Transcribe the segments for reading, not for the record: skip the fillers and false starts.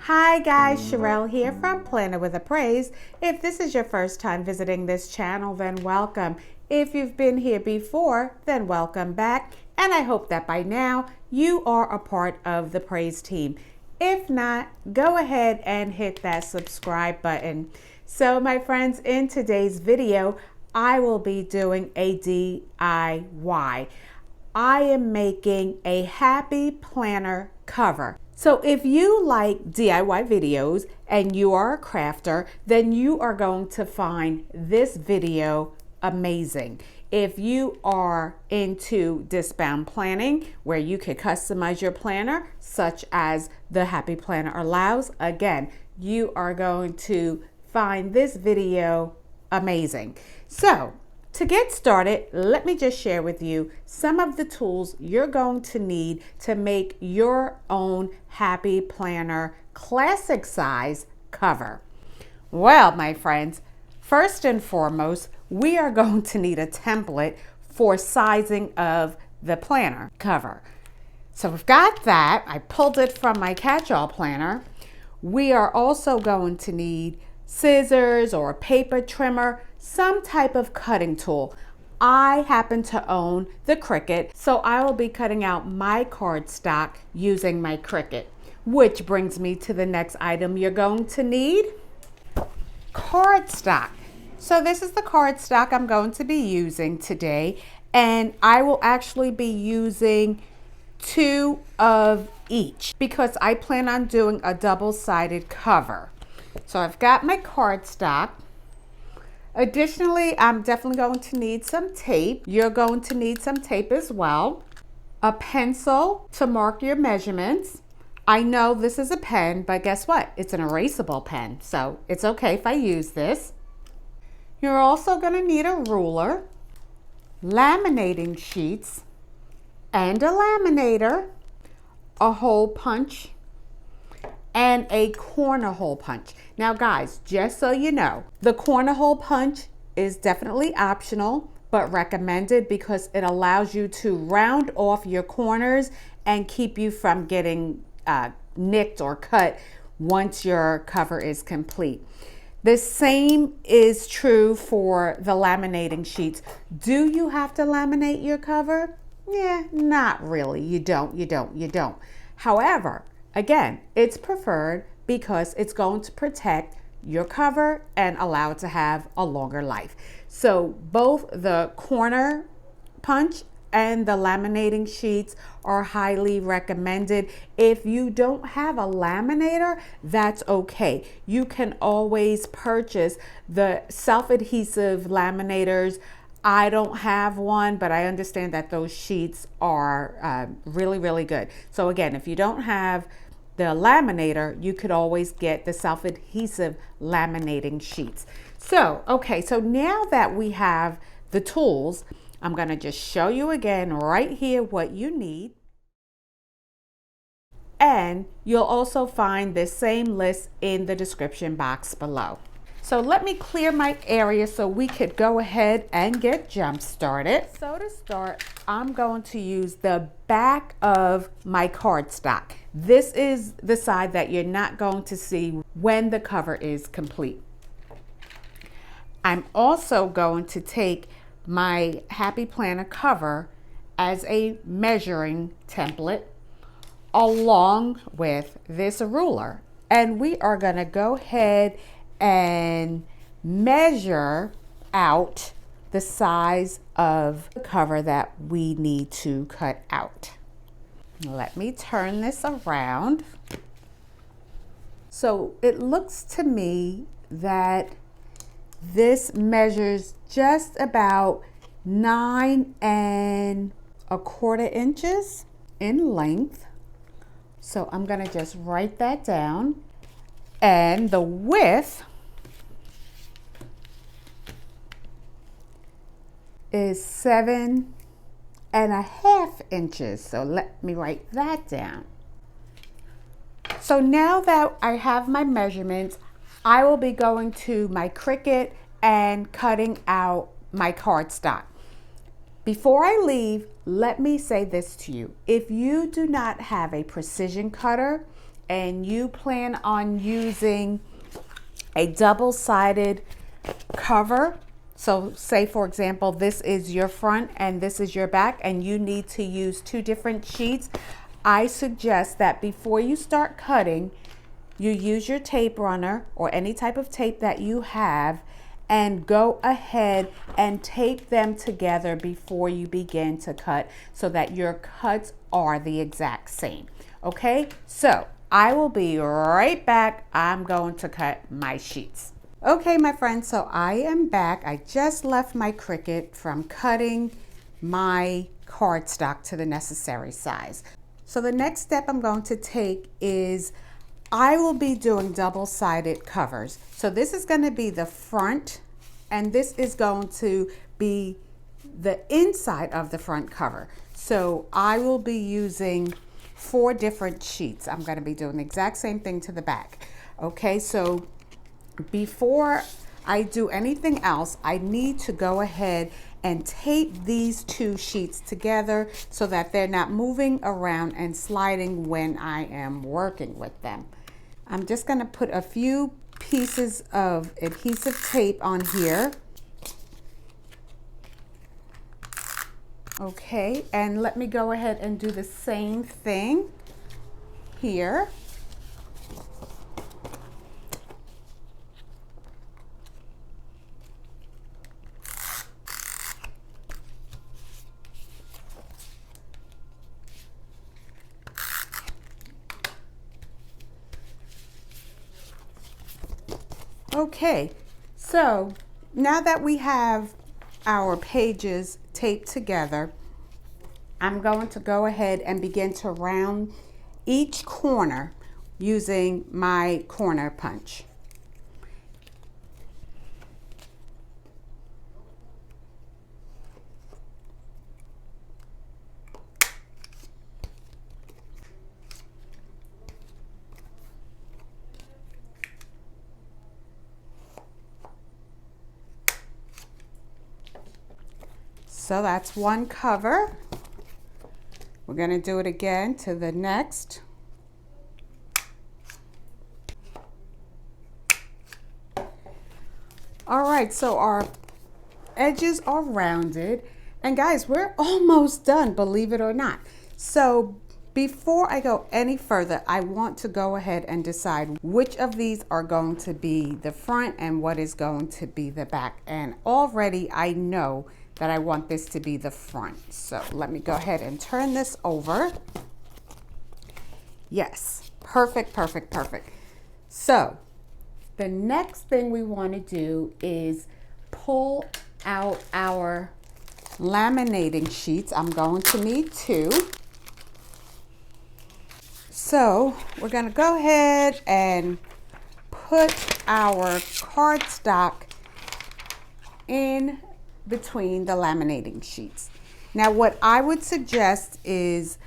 Hi guys, Charyl here from Planner with a Praise. If this is your first time visiting this channel, then welcome. If you've been here before, then welcome back. And I hope that by now you are a part of the Praise team. If not, go ahead and hit that subscribe button. So my friends, in today's video, I will be doing a DIY. I am making a happy planner cover. So if you like DIY videos and you are a crafter, then you are going to find this video amazing. If you are into disc-bound planning, where you can customize your planner, such as the Happy Planner allows, again, you are going to find this video amazing. So to get started, let me just share with you some of the tools you're going to need to make your own Happy Planner classic size cover. Well, my friends, first and foremost, we are going to need a template for sizing of the planner cover. So we've got that. I pulled it from my catch-all planner. We are also going to need scissors or a paper trimmer, some type of cutting tool. I happen to own the Cricut, so I will be cutting out my cardstock using my Cricut, which brings me to the next item you're going to need: cardstock. So this is the cardstock I'm going to be using today, and I will actually be using 2 of each because I plan on doing a double-sided cover. So I've got my cardstock. Additionally, I'm definitely going to need some tape. You're going to need some tape as well. A pencil to mark your measurements. I know this is a pen, but guess what? It's an erasable pen, so it's okay if I use this. You're also going to need a ruler, laminating sheets, and a laminator, a hole punch, and a corner hole punch. Now guys, just so you know, the corner hole punch is definitely optional, but recommended because it allows you to round off your corners and keep you from getting nicked or cut once your cover is complete. The same is true for the laminating sheets. Do you have to laminate your cover? Yeah, not really. You don't. However, again, it's preferred because it's going to protect your cover and allow it to have a longer life. So both the corner punch and the laminating sheets are highly recommended. If you don't have a laminator, that's okay. You can always purchase the self-adhesive laminators. I don't have one, but I understand that those sheets are really, really good. So again, if you don't have the laminator, you could always get the self-adhesive laminating sheets. So, okay, so now that we have the tools, I'm gonna just show you again right here what you need. And you'll also find the same list in the description box below. So let me clear my area so we could go ahead and get jump started. So to start, I'm going to use the back of my cardstock. This is the side that you're not going to see when the cover is complete. I'm also going to take my Happy Planner cover as a measuring template along with this ruler. And we are going to go ahead and measure out the size of the cover that we need to cut out. Let me turn this around. So it looks to me that this measures just about 9 1/4 inches in length. So I'm gonna just write that down. And the width is 7 1/2 inches. So let me write that down. So now that I have my measurements, I will be going to my Cricut and cutting out my cardstock. Before I leave, let me say this to you. If you do not have a precision cutter and you plan on using a double-sided cover, so say for example this is your front and this is your back, and you need to use two different sheets, I suggest that before you start cutting, you use your tape runner or any type of tape that you have and go ahead and tape them together before you begin to cut so that your cuts are the exact same. Okay, so I will be right back. I'm going to cut my sheets. Okay, my friends, so I am back. I just left my Cricut from cutting my cardstock to the necessary size. So the next step I'm going to take is I will be doing double-sided covers. So this is going to be the front, and this is going to be the inside of the front cover. So I will be using 4 different sheets. I'm going to be doing the exact same thing to the back. Okay, so before I do anything else, I need to go ahead and tape these 2 sheets together so that they're not moving around and sliding when I am working with them. I'm just going to put a few pieces of adhesive tape on here. Okay, and let me go ahead and do the same thing here. Okay, so now that we have our pages taped together, I'm going to go ahead and begin to round each corner using my corner punch. So that's one cover. We're going to do it again to the next. All right, so our edges are rounded. And guys, we're almost done, believe it or not. So before I go any further, I want to go ahead and decide which of these are going to be the front and what is going to be the back. And already I know that I want this to be the front. So let me go ahead and turn this over. Yes, perfect, perfect, perfect. So the next thing we want to do is pull out our laminating sheets. I'm going to need 2. So we're going to go ahead and put our cardstock in between the laminating sheets. Now what I would suggest is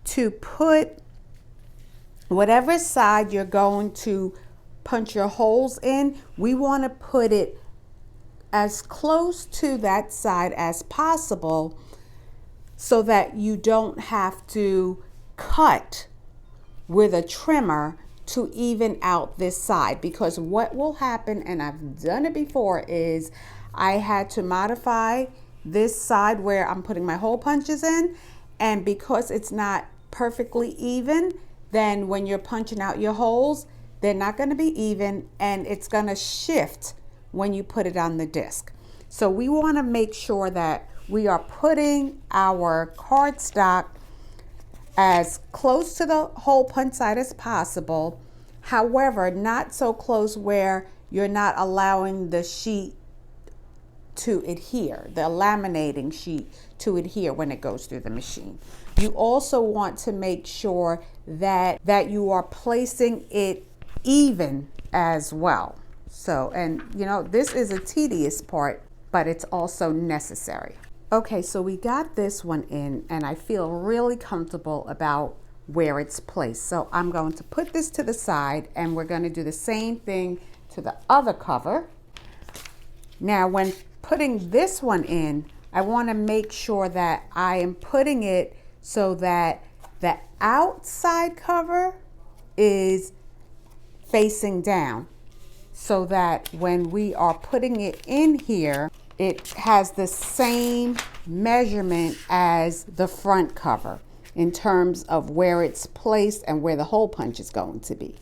to put whatever side you're going to punch your holes in, we want to put it as close to that side as possible so that you don't have to cut with a trimmer to even out this side, because what will happen, and I've done it before, is I had to modify this side where I'm putting my hole punches in, and because it's not perfectly even, then when you're punching out your holes, they're not going to be even, and it's going to shift when you put it on the disc. So we want to make sure that we are putting our cardstock as close to the hole punch side as possible. However, not so close where you're not allowing the sheet to adhere, the laminating sheet to adhere when it goes through the machine. You also want to make sure that you are placing it even as well. So, and you know, this is a tedious part, but it's also necessary. Okay, so we got this one in, and I feel really comfortable about where it's placed. So I'm going to put this to the side, and we're going to do the same thing to the other cover. Now, when putting this one in, I want to make sure that I am putting it so that the outside cover is facing down so that when we are putting it in here, it has the same measurement as the front cover in terms of where it's placed and where the hole punch is going to be.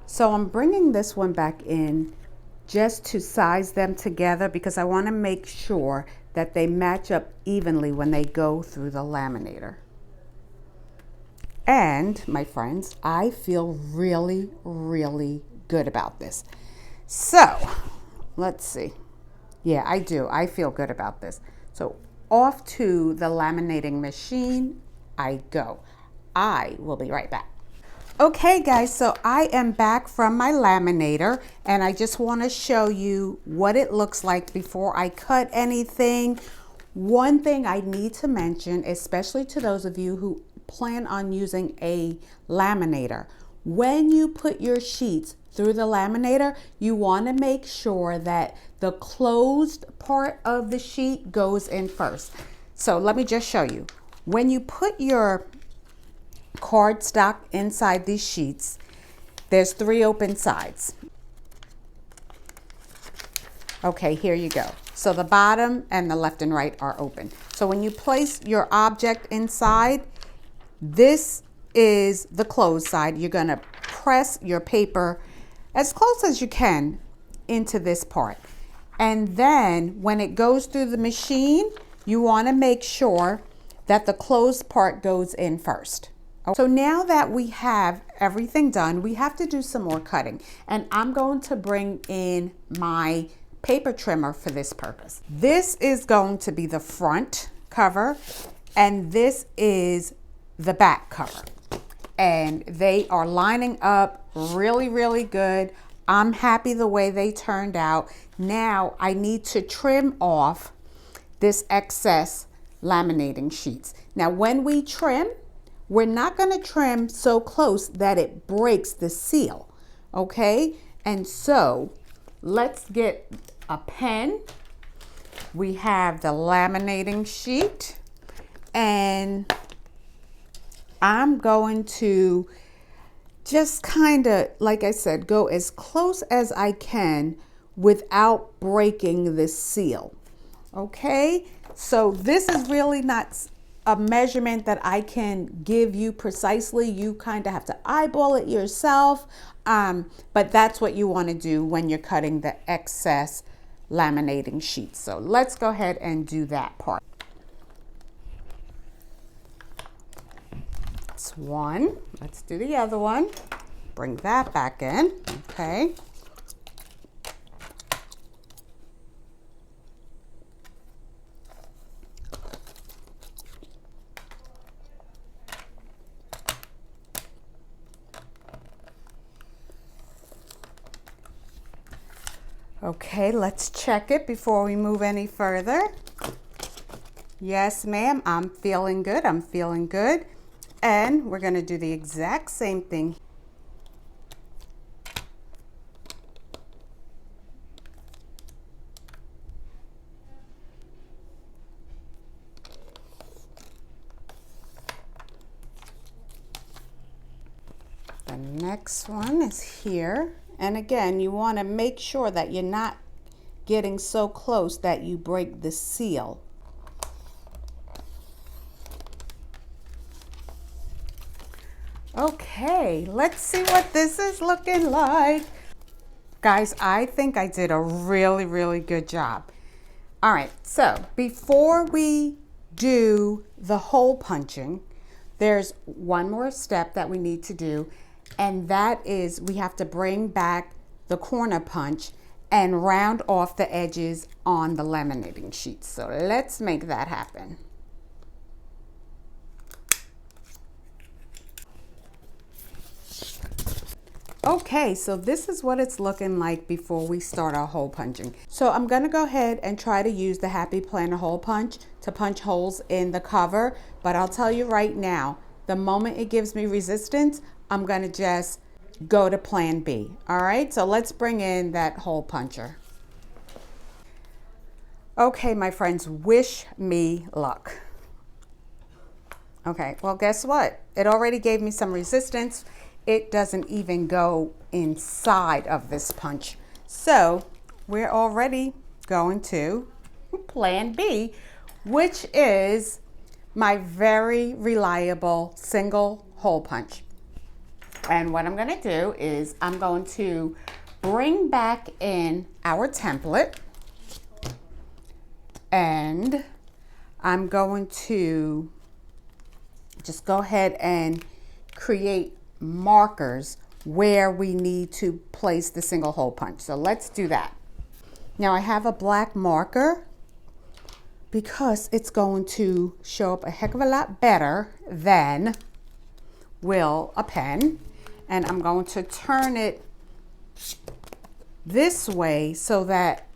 So I'm bringing this one back in just to size them together because I want to make sure that they match up evenly when they go through the laminator. And my friends, I feel really, really good about this. So let's see. Yeah, I do. I feel good about this. So off to the laminating machine I go. I will be right back. Okay guys, so I am back from my laminator and I just want to show you what it looks like before I cut anything. One thing I need to mention, especially to those of you who plan on using a laminator, when you put your sheets through the laminator, you want to make sure that the closed part of the sheet goes in first. So let me just show you. When you put your cardstock inside these sheets, there's 3 open sides. Okay, here you go. So the bottom and the left and right are open. So when you place your object inside, this is the closed side. You're going to press your paper as close as you can into this part. And then when it goes through the machine, you want to make sure that the closed part goes in first. So now that we have everything done, we have to do some more cutting. And I'm going to bring in my paper trimmer for this purpose. This is going to be the front cover and this is the back cover. And they are lining up really, really good. I'm happy the way they turned out. Now I need to trim off this excess laminating sheets. Now when we trim, we're not going to trim so close that it breaks the seal, okay? And so let's get a pen. We have the laminating sheet and I'm going to just kind of, like I said, go as close as I can without breaking the seal, okay? So this is really not a measurement that I can give you precisely. You kind of have to eyeball it yourself, but that's what you want to do when you're cutting the excess laminating sheets. So let's go ahead and do that part. That's one. Let's do the other one. Bring that back in, okay. Okay, let's check it before we move any further. Yes, ma'am, I'm feeling good. I'm feeling good. And we're going to do the exact same thing. The next one is here. And again, you want to make sure that you're not getting so close that you break the seal. Okay, let's see what this is looking like. Guys, I think I did a really, really good job. All right, so before we do the hole punching, there's one more step that we need to do. And that is we have to bring back the corner punch and round off the edges on the laminating sheet. So let's make that happen. Okay, so this is what it's looking like before we start our hole punching. So I'm going to go ahead and try to use the Happy Planner hole punch to punch holes in the cover. But I'll tell you right now, the moment it gives me resistance, I'm going to just go to plan B. All right, so let's bring in that hole puncher. Okay, my friends, wish me luck. Okay, well, guess what? It already gave me some resistance. It doesn't even go inside of this punch. So we're already going to plan B, which is my very reliable single hole punch. And what I'm going to do is I'm going to bring back in our template, and I'm going to just go ahead and create markers where we need to place the single hole punch. So let's do that. Now I have a black marker because it's going to show up a heck of a lot better than will a pen. And I'm going to turn it this way so that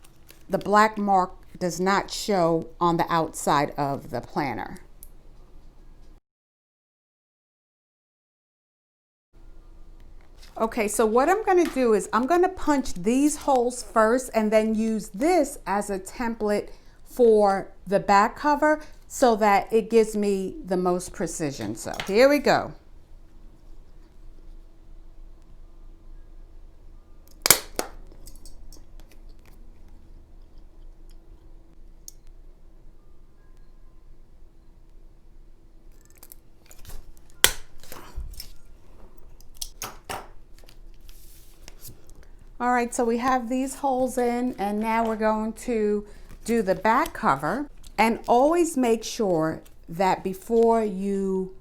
the black mark does not show on the outside of the planner. Okay, so what I'm going to do is I'm going to punch these holes first and then use this as a template for the back cover so that it gives me the most precision. So here we go. All right, so we have these holes in, and now we're going to do the back cover. And always make sure that before you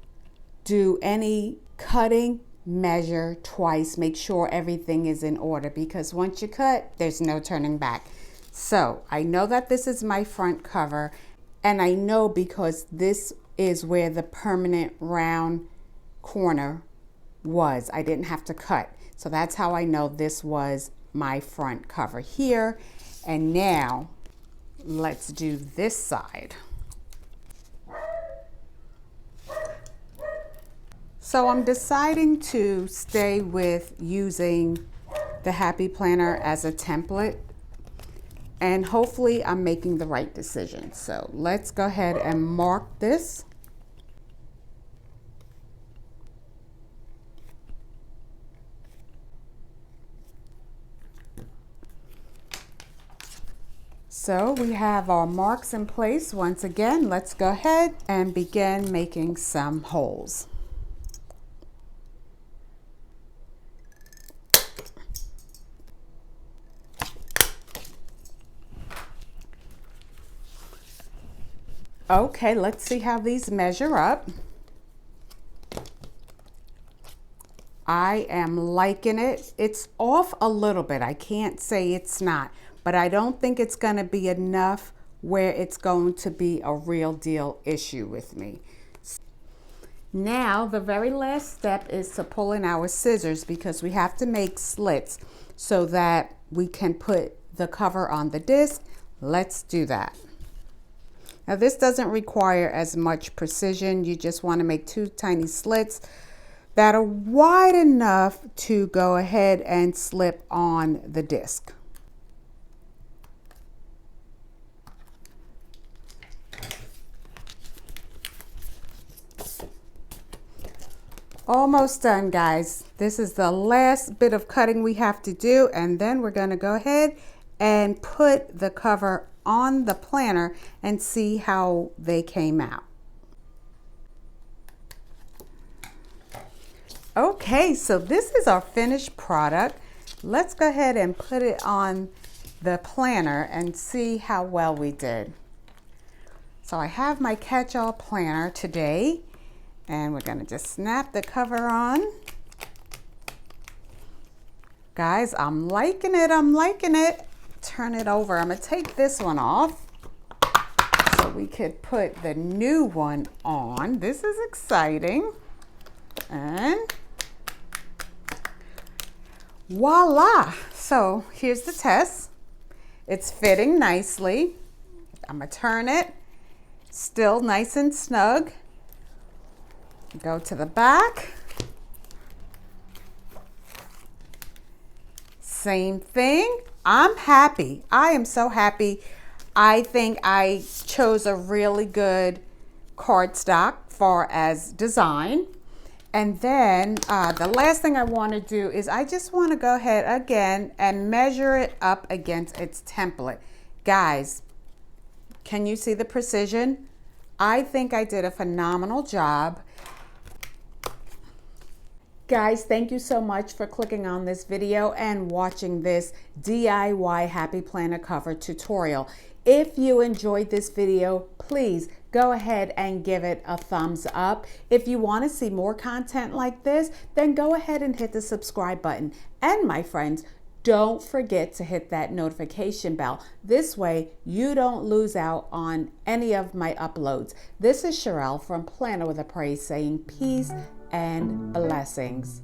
do any cutting, measure twice. Make sure everything is in order, because once you cut, there's no turning back. So I know that this is my front cover, and I know because this is where the permanent round corner was. I didn't have to cut. So that's how I know this was my front cover here. And now let's do this side. So I'm deciding to stay with using the Happy Planner as a template, and hopefully I'm making the right decision. So let's go ahead and mark this. So we have our marks in place. Once again, let's go ahead and begin making some holes. Okay, let's see how these measure up. I am liking it. It's off a little bit. I can't say it's not, but I don't think it's going to be enough where it's going to be a real deal issue with me. Now, the very last step is to pull in our scissors, because we have to make slits so that we can put the cover on the disc. Let's do that. Now, this doesn't require as much precision. You just want to make two tiny slits that are wide enough to go ahead and slip on the disc. Almost done, guys. This is the last bit of cutting we have to do, and then we're going to go ahead and put the cover on the planner and see how they came out. Okay, so this is our finished product. Let's go ahead and put it on the planner and see how well we did. So I have my catch-all planner today, and we're going to just snap the cover on. Guys, I'm liking it. I'm liking it. Turn it over. I'm going to take this one off so we could put the new one on. This is exciting. And voila. So here's the test. It's fitting nicely. I'm going to turn it. Still nice and snug. Go to the back. Same thing. I'm happy. I am so happy. I think I chose a really good cardstock far as design. And then the last thing I want to do is I just want to go ahead again and measure it up against its template. Guys, can you see the precision? I think I did a phenomenal job. Guys, thank you so much for clicking on this video and watching this DIY Happy Planner cover tutorial. If you enjoyed this video, please go ahead and give it a thumbs up. If you want to see more content like this, then go ahead and hit the subscribe button. And my friends, don't forget to hit that notification bell. This way you don't lose out on any of my uploads. This is Charyl from Planner with a Praise saying peace and blessings.